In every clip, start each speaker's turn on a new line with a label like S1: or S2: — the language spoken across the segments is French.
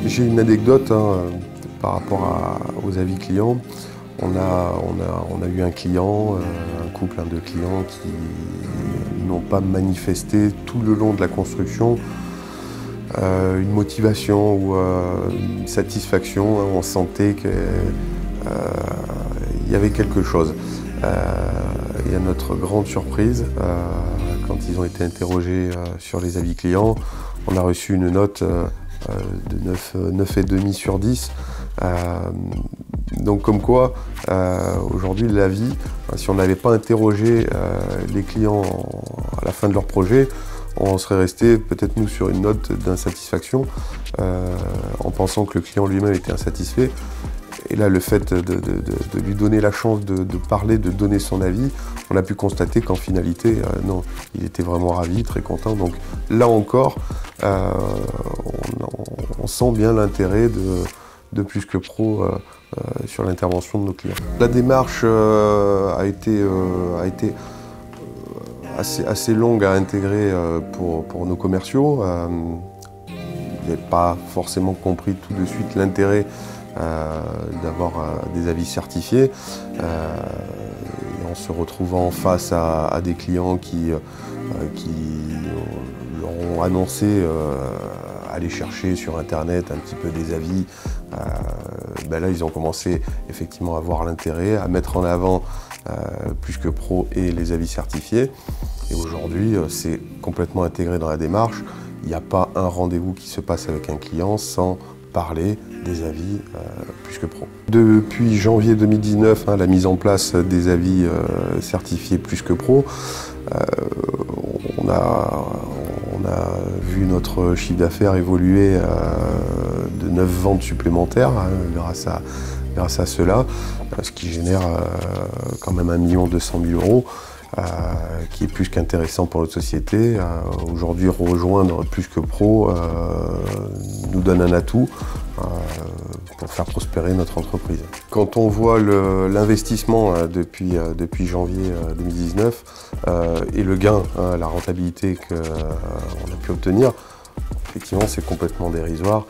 S1: J'ai une anecdote par rapport aux avis clients. On a eu un client, un couple de clients qui n'ont pas manifesté tout le long de la construction une motivation ou une satisfaction. On sentait qu'il y avait quelque chose. Et à notre grande surprise, quand ils ont été interrogés sur les avis clients, on a reçu une note de 9,5 sur 10. Donc comme quoi, aujourd'hui l'avis, si on n'avait pas interrogé les clients à la fin de leur projet, on serait resté peut-être nous sur une note d'insatisfaction en pensant que le client lui-même était insatisfait. Et là, le fait de lui donner la chance de parler, de donner son avis, on a pu constater qu'en finalité, non, il était vraiment ravi, très content. Donc là encore, on sent bien l'intérêt de Plus que Pro sur l'intervention de nos clients. La démarche a été assez longue à intégrer pour nos commerciaux. Ils n'avaient pas forcément compris tout de suite l'intérêt d'avoir des avis certifiés. Et en se retrouvant face à des clients qui leur ont annoncé aller chercher sur internet un petit peu des avis, ben là ils ont commencé effectivement à voir l'intérêt, à mettre en avant Plus que Pro et les avis certifiés. Et aujourd'hui c'est complètement intégré dans la démarche. Il n'y a pas un rendez-vous qui se passe avec un client sans parler des avis Plus que Pro. Depuis janvier 2019, la mise en place des avis certifiés Plus que Pro, on a vu notre chiffre d'affaires évoluer de 9 ventes supplémentaires grâce à cela, ce qui génère quand même 1 200 000 €. Qui est plus qu'intéressant pour notre société. Aujourd'hui, rejoindre Plus que Pro nous donne un atout pour faire prospérer notre entreprise. Quand on voit l'investissement depuis janvier 2019 et le gain, la rentabilité qu'on a pu obtenir, effectivement, c'est complètement dérisoire.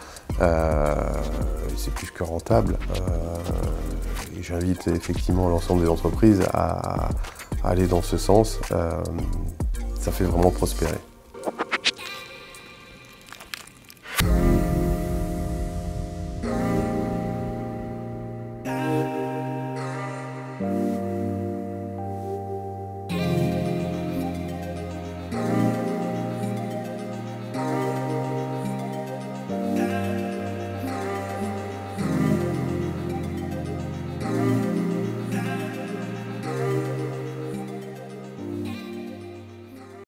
S1: C'est plus que rentable. Et j'invite effectivement l'ensemble des entreprises à aller dans ce sens. Ça fait vraiment prospérer.